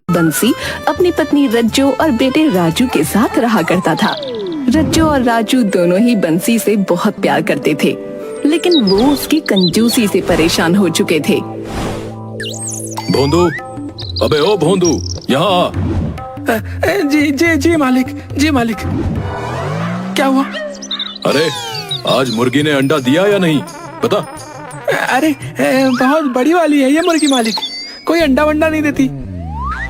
बंसी अपनी पत्नी रज्जो और बेटे राजू के साथ रहा करता था। रज्जो और राजू दोनों ही बंसी से बहुत प्यार करते थे, लेकिन वो उसकी कंजूसी से परेशान हो चुके थे। भोंदू, अबे ओ भोंदू, यहाँ आ। जी जी जी मालिक, जी मालिक। क्या हुआ? अरे आज मुर्गी ने अंडा दिया या नहीं बता। अरे बहुत बड़ी वाली है ये मुर्गी मालिक, कोई अंडा वंडा नहीं देती।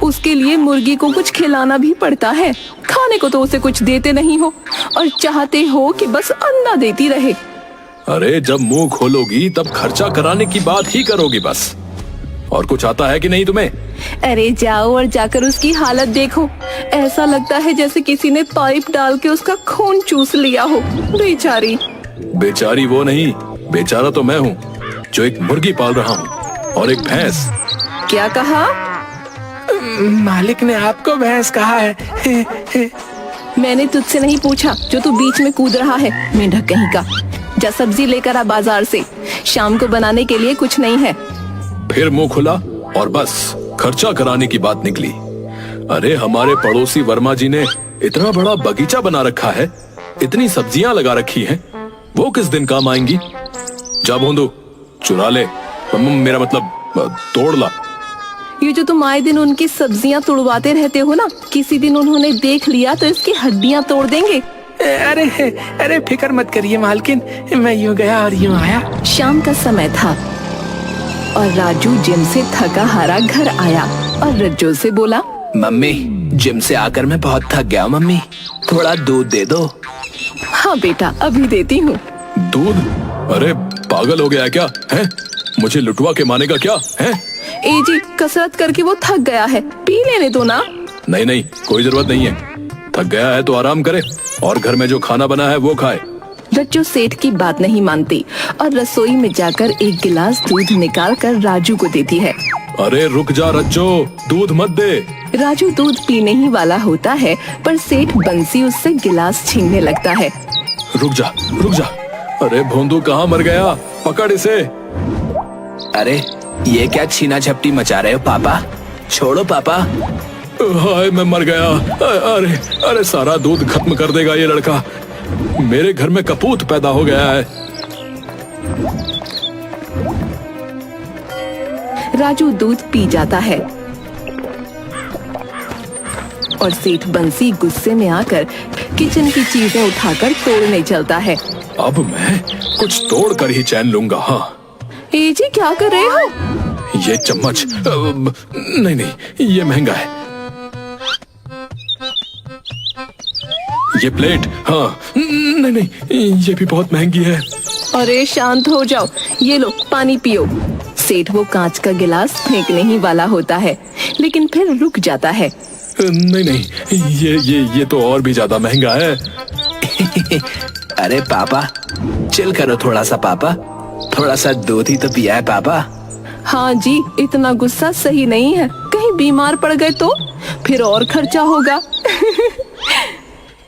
उसके लिए मुर्गी को कुछ खिलाना भी पड़ता है। खाने को तो उसे कुछ देते नहीं हो और चाहते हो कि बस अंडा देती रहे। अरे जब मुंह खोलोगी तब खर्चा कराने की बात ही करोगी बस। और कुछ आता है कि नहीं तुम्हें? अरे जाओ और जाकर उसकी हालत देखो। ऐसा लगता है जैसे किसी ने पाइप डाल के उसका खून चूस लिया हो। बेचारी। बेचारी वो नहीं, बेचारा तो मैं हूँ जो एक मुर्गी पाल रहा हूँ और एक भैंस। क्या कहा? मालिक ने आपको भैंस कहा है। मैंने तुझसे नहीं पूछा जो तू बीच में कूद रहा है, मेंढक कहीं का। जा सब्जी लेकर आ बाजार से, शाम को बनाने के लिए कुछ नहीं है। फिर मुंह खुला और बस खर्चा कराने की बात निकली। अरे हमारे पड़ोसी वर्मा जी ने इतना बड़ा बगीचा बना रखा है, इतनी सब्जियां लगा रखी हैं, वो किस दिन काम आएंगी? जा भोंदू, चुरा ले, मेरा मतलब तोड़ ला। ये जो तुम आए दिन उनकी सब्जियां तुड़वाते रहते हो ना, किसी दिन उन्होंने देख लिया तो इसकी हड्डियां तोड़ देंगे। अरे अरे फिक्र मत करिए मालकिन, मैं यूं गया और यूं आया। शाम का समय था और राजू जिम से थका हारा घर आया और रज्जो से बोला, मम्मी जिम से आकर मैं बहुत थक गया, मम्मी थोड़ा दूध दे दो। हाँ बेटा, अभी देती हूँ। दूध? अरे पागल हो गया है क्या? है मुझे लुटवा के मानेगा क्या है? ए जी, कसरत करके वो थक गया है, पी लेने दो ना। नहीं नहीं, कोई जरूरत नहीं है। थक गया है तो आराम करे और घर में जो खाना बना है वो खाए। रज्जो सेठ की बात नहीं मानती और रसोई में जाकर एक गिलास दूध निकाल कर राजू को देती है। अरे रुक जा रज्जो, दूध मत दे। राजू दूध पीने ही वाला होता है, पर सेठ बंसी उससे गिलास छीनने लगता है। रुक जा, रुक जा। अरे भोंदू कहाँ मर गया? पकड़ इसे। अरे ये क्या छीना झपटी मचा रहे हो पापा? छोड़ो पापा। हाय मैं मर गया। अरे अरे सारा दूध खत्म कर देगा ये लड़का। मेरे घर में कपूत पैदा हो गया है। राजू दूध पी जाता है और सेठ बंसी गुस्से में आकर किचन की चीजें उठाकर तोड़ने चलता है। अब मैं कुछ तोड़ कर ही चैन लूंगा। हाँ ए जी, क्या कर रहे हो? ये चम्मच नहीं नहीं, ये महंगा है। ये प्लेट, हाँ नहीं नहीं, ये भी बहुत महंगी है। अरे शांत हो जाओ, ये लो पानी पियो। सेठ वो कांच का गिलास फेंकने ही वाला होता है, लेकिन फिर रुक जाता है। नहीं नहीं, ये तो और भी ज्यादा महंगा है। अरे पापा चिल करो थोड़ा सा पापा, थोड़ा सा दूध ही तो पिया है पापा। हाँ जी, इतना गुस्सा सही नहीं है, कहीं बीमार पड़ गए तो फिर और खर्चा होगा।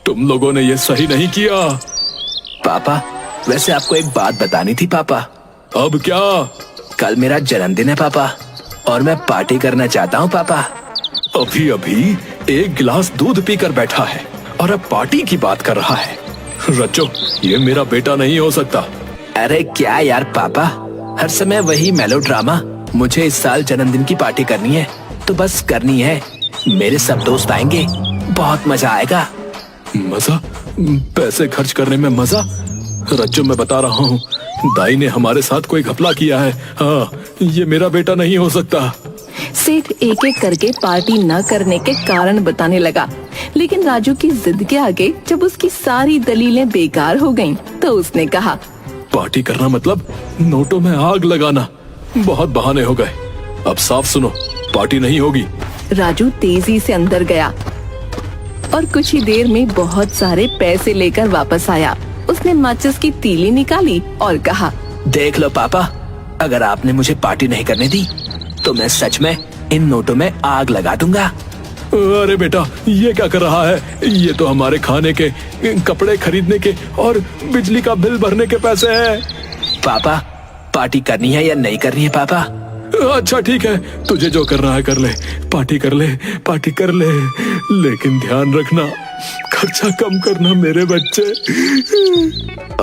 तुम लोगों ने ये सही नहीं किया। पापा वैसे आपको एक बात बतानी थी पापा। अब क्या? कल मेरा जन्मदिन है पापा और मैं पार्टी करना चाहता हूँ पापा। अभी अभी एक गिलास दूध पीकर बैठा है और अब पार्टी की बात कर रहा है। रज्जो, ये मेरा बेटा नहीं हो सकता। अरे क्या यार पापा, हर समय वही मेलोड्रामा। मुझे इस साल जन्मदिन की पार्टी करनी है तो बस करनी है। मेरे सब दोस्त आएंगे, बहुत मजा आएगा। मजा? पैसे खर्च करने में मजा? रज्जो मैं बता रहा हूँ, दाई ने हमारे साथ कोई घपला किया है। हाँ, ये मेरा बेटा नहीं हो सकता। सेठ एक एक करके पार्टी न करने के कारण बताने लगा, लेकिन राजू की जिद के आगे जब उसकी सारी दलीलें बेकार हो गईं, तो उसने कहा, पार्टी करना मतलब नोटों में आग लगाना। बहुत बहाने हो गए, अब साफ सुनो, पार्टी नहीं होगी। राजू तेजी से अंदर गया और कुछ ही देर में बहुत सारे पैसे लेकर वापस आया। उसने माचिस की तीली निकाली और कहा, देख लो पापा, अगर आपने मुझे पार्टी नहीं करने दी तो मैं सच में इन नोटों में आग लगा दूंगा। अरे बेटा, ये क्या कर रहा है? ये तो हमारे खाने के, कपड़े खरीदने के और बिजली का बिल भरने के पैसे हैं। पापा पार्टी करनी है या नहीं करनी है पापा? अच्छा ठीक है, तुझे जो करना है कर ले, पार्टी कर ले, पार्टी कर ले, लेकिन ध्यान रखना खर्चा कम करना मेरे बच्चे।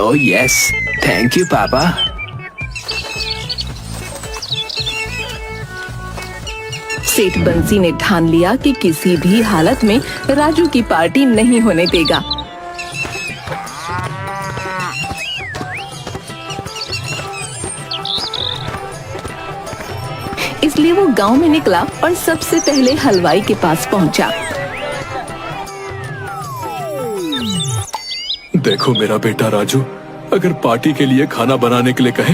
ओह यस, थैंक यू पापा। सेठ बंसी ने ठान लिया कि किसी भी हालत में राजू की पार्टी नहीं होने देगा। इसलिए वो गांव में निकला और सबसे पहले हलवाई के पास पहुंचा। देखो मेरा बेटा राजू, अगर पार्टी के लिए खाना बनाने के लिए कहे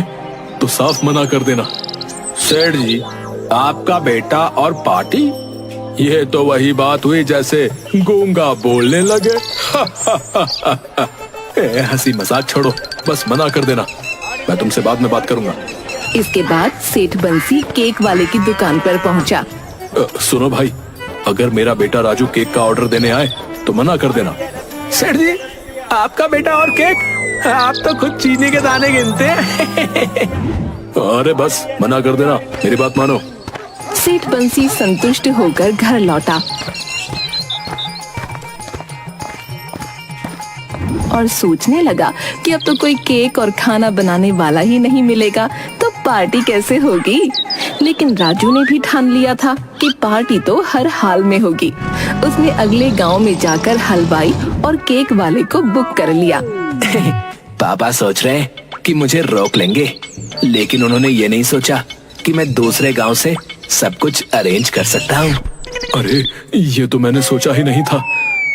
तो साफ मना कर देना। सेठ जी, आपका बेटा और पार्टी? ये तो वही बात हुई जैसे गूंगा बोलने लगे। हंसी मजाक छोड़ो, बस मना कर देना, मैं तुमसे बाद में बात करूंगा। इसके बाद सेठ बंसी केक वाले की दुकान पर पहुंचा। सुनो भाई, अगर मेरा बेटा राजू केक का ऑर्डर देने आए तो मना कर देना। सेठ जी, आपका बेटा और केक? आप तो खुद चीनी के दाने गिनते हैं। अरे बस मना कर देना, मेरी बात मानो। सेठ बंसी संतुष्ट होकर घर लौटा और सोचने लगा कि अब तो कोई केक और खाना बनाने वाला ही नहीं मिलेगा तो पार्टी कैसे होगी। लेकिन राजू ने भी ठान लिया था कि पार्टी तो हर हाल में होगी। उसने अगले गांव में जाकर हलवाई और केक वाले को बुक कर लिया। पापा सोच रहे हैं कि मुझे रोक लेंगे, लेकिन उन्होंने ये नहीं सोचा कि मैं दूसरे गांव से सब कुछ अरेंज कर सकता हूँ। अरे ये तो मैंने सोचा ही नहीं था,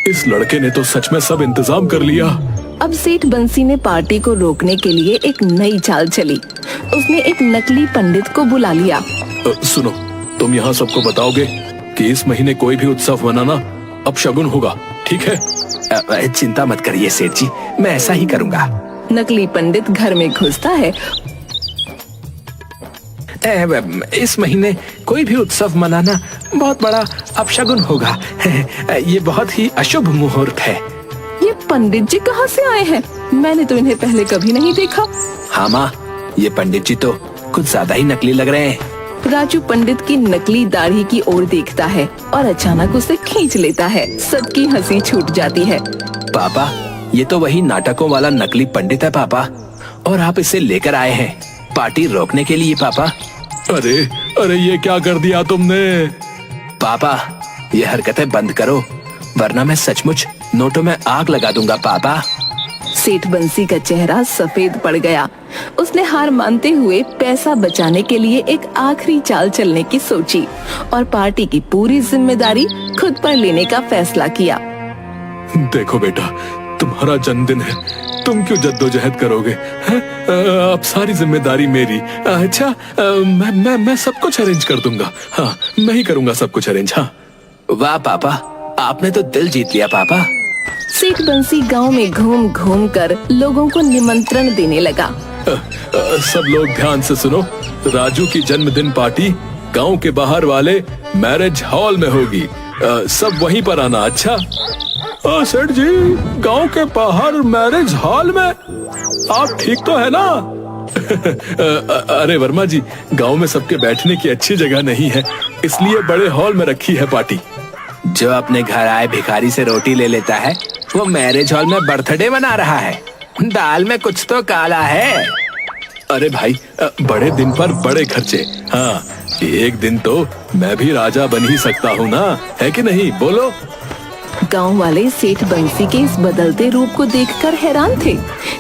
इस लड़के ने तो सच में सब इंतजाम कर लिया। अब सेठ बंसी ने पार्टी को रोकने के लिए एक नई चाल चली। उसने एक नकली पंडित को बुला लिया। सुनो, तुम यहाँ सबको बताओगे कि इस महीने कोई भी उत्सव मनाना अपशगुन होगा, ठीक है? चिंता मत करिए सेठ जी, मैं ऐसा ही करूँगा। नकली पंडित घर में घुसता है। इस महीने कोई भी उत्सव मनाना बहुत बड़ा अपशगुन होगा। ये बहुत ही अशुभ मुहूर्त है। ये पंडित जी कहाँ से आए हैं? मैंने तो इन्हें पहले कभी नहीं देखा। हाँ माँ, ये पंडित जी तो कुछ ज्यादा ही नकली लग रहे हैं। राजू पंडित की नकली दाढ़ी की ओर देखता है और अचानक उसे खींच लेता है। सबकी हंसी छूट जाती है। पापा, ये तो वही नाटकों वाला नकली पंडित है पापा, और आप इसे लेकर आए हैं पार्टी रोकने के लिए पापा। अरे अरे ये क्या कर दिया तुमने? पापा, ये हरकतें बंद करो, वरना मैं सचमुच नोटों में आग लगा दूंगा पापा। सेठ बंसी का चेहरा सफेद पड़ गया। उसने हार मानते हुए पैसा बचाने के लिए एक आखिरी चाल चलने की सोची और पार्टी की पूरी जिम्मेदारी खुद पर लेने का फैसला किया। देखो बेटा, तुम्हारा जन्मदिन है, तुम क्यों जद्दोजहद करोगे? अब सारी जिम्मेदारी मेरी। अच्छा, मैं सब कुछ अरेंज कर दूंगा। हाँ, मैं ही करूंगा सब कुछ अरेंज। हाँ। वाह पापा, आपने तो दिल जीत लिया पापा। सेठ बंसी गांव में घूम घूम कर लोगों को निमंत्रण देने लगा। सब लोग ध्यान से सुनो, राजू की जन्मदिन पार्टी गांव के बाहर वाले मैरिज हॉल में होगी। सब वहीं पर आना। अच्छा? सेठ जी, गांव के बाहर मैरिज हॉल में? आप ठीक तो है ना? अरे वर्मा जी, गांव में सबके बैठने की अच्छी जगह नहीं है, इसलिए बड़े हॉल में रखी है पार्टी। जो अपने घर आए भिखारी से रोटी ले लेता है, वो मैरिज हॉल में बर्थडे मना रहा है। दाल में कुछ तो काला है। अरे भाई, बड़े दिन पर बड़े खर्चे। हाँ, एक दिन तो मैं भी राजा बन ही सकता हूँ ना, है कि नहीं? बोलो। गांव वाले सेठ बंसी के इस बदलते रूप को देखकर हैरान थे,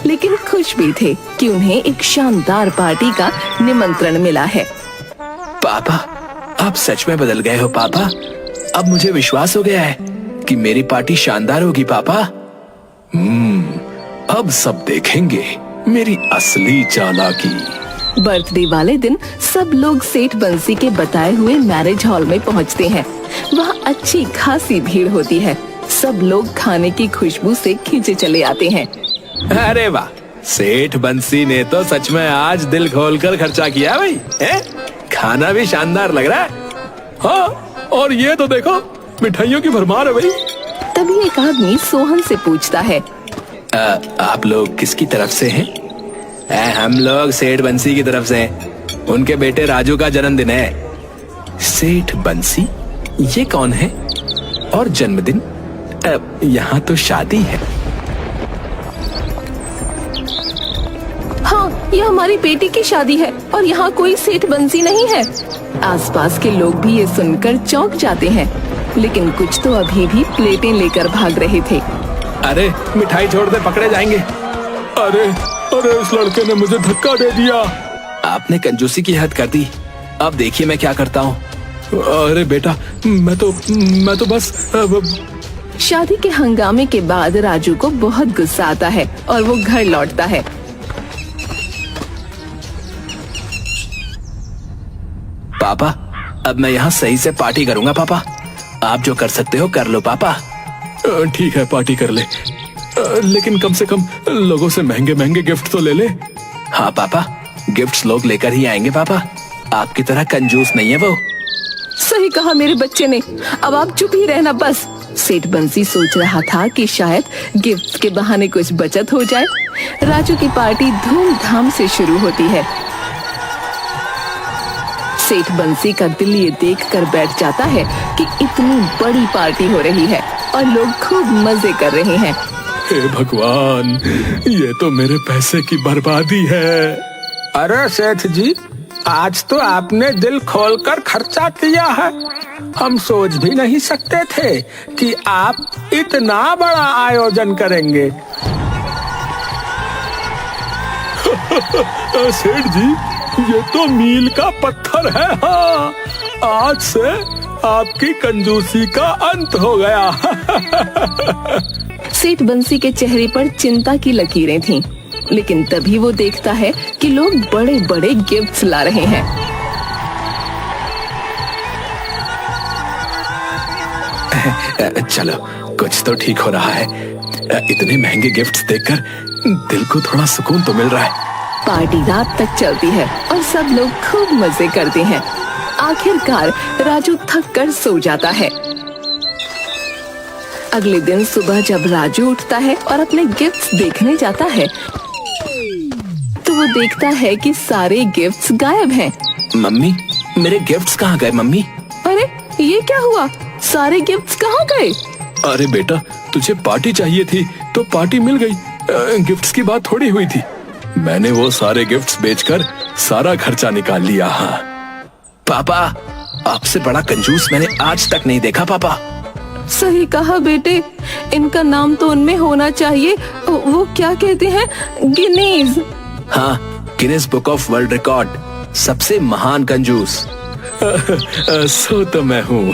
लेकिन खुश भी थे कि उन्हें एक शानदार पार्टी का निमंत्रण मिला है। पापा, आप सच में बदल गए हो पापा। अब मुझे विश्वास हो गया है कि मेरी पार्टी शानदार होगी पापा। अब सब देखेंगे मेरी असली चालाकी। बर्थडे वाले दिन सब लोग सेठ बंसी के बताए हुए मैरिज हॉल में पहुंचते हैं। वहाँ अच्छी खासी भीड़ होती है। सब लोग खाने की खुशबू से खींचे चले आते हैं। अरे वाह, सेठ बंसी ने तो सच में आज दिल खोलकर खर्चा किया भाई। खाना भी शानदार लग रहा है। हाँ, और ये तो देखो, मिठाइयों की भरमार है भाई। तभी एक आदमी सोहन से पूछता है, आप लोग किसकी तरफ से हैं? हम लोग सेठ बंसी की तरफ से। उनके बेटे राजू का जन्मदिन है। सेठ बंसी, ये कौन है? और जन्मदिन? यहाँ तो शादी है। हाँ, यह हमारी बेटी की शादी है और यहाँ कोई सेठ बंसी नहीं है। आसपास के लोग भी ये सुनकर चौंक जाते हैं, लेकिन कुछ तो अभी भी प्लेटें लेकर भाग रहे थे। अरे मिठाई छोड़ दे, पकड़े जाएंगे। अरे अरे इस लड़के ने मुझे धक्का दे दिया। आपने कंजूसी की हद कर दी। अब देखिए मैं क्या करता हूँ। अरे बेटा, मैं तो बस शादी के हंगामे के बाद राजू को बहुत गुस्सा आता है और वो घर लौटता है। पापा, अब मैं यहाँ सही से पार्टी करूंगा। पापा, आप जो कर सकते हो कर लो। पापा ठीक है, पार्टी कर ले, लेकिन कम से कम लोगों से महंगे महंगे गिफ्ट तो ले ले। हाँ पापा, गिफ्ट्स लोग लेकर ही आएंगे। पापा, आपकी तरह कंजूस नहीं है वो। सही कहा मेरे बच्चे ने। अब आप चुप ही रहना बस। सेठ बंसी सोच रहा था कि शायद गिफ्ट के बहाने कुछ बचत हो जाए। राजू की पार्टी धूमधाम से शुरू होती है। सेठ बंसी का दिल ये देखकर बैठ जाता है कि इतनी बड़ी पार्टी हो रही है और लोग खूब मजे कर रहे हैं। हे भगवान, ये तो मेरे पैसे की बर्बादी है। अरे सेठ जी, आज तो आपने दिल खोलकर खर्चा किया है। हम सोच भी नहीं सकते थे कि आप इतना बड़ा आयोजन करेंगे। सेठ जी, ये तो मील का पत्थर है। हाँ, आज से आपकी कंजूसी का अंत हो गया। सेठ बंसी के चेहरे पर चिंता की लकीरें थीं, लेकिन तभी वो देखता है कि लोग बड़े बड़े गिफ्ट्स ला रहे हैं। चलो, कुछ तो ठीक हो रहा है। इतने महंगे गिफ्ट्स देखकर दिल को थोड़ा सुकून तो मिल रहा है। पार्टी रात तक चलती है और सब लोग खूब मजे करते हैं। आखिरकार राजू थक कर सो जाता है। अगले दिन सुबह जब राजू उठता है और अपने गिफ्ट्स देखने जाता है, तो वो देखता है कि सारे गिफ्ट्स गायब हैं। मम्मी, मेरे गिफ्ट्स कहाँ गए? मम्मी, अरे ये क्या हुआ? सारे गिफ्ट्स कहाँ गए? अरे बेटा, तुझे पार्टी चाहिए थी तो पार्टी मिल गई। गिफ्ट्स की बात थोड़ी हुई थी। मैंने वो सारे गिफ्ट्स बेचकर सारा खर्चा निकाल लिया। हाँ पापा, आपसे बड़ा कंजूस मैंने आज तक नहीं देखा। पापा, सही कहा बेटे, इनका नाम तो उनमें होना चाहिए। वो क्या कहते हैं, गिनीज। हाँ, Guinness book of world record, सबसे महान कंजूस। सो तो मैं हूँ।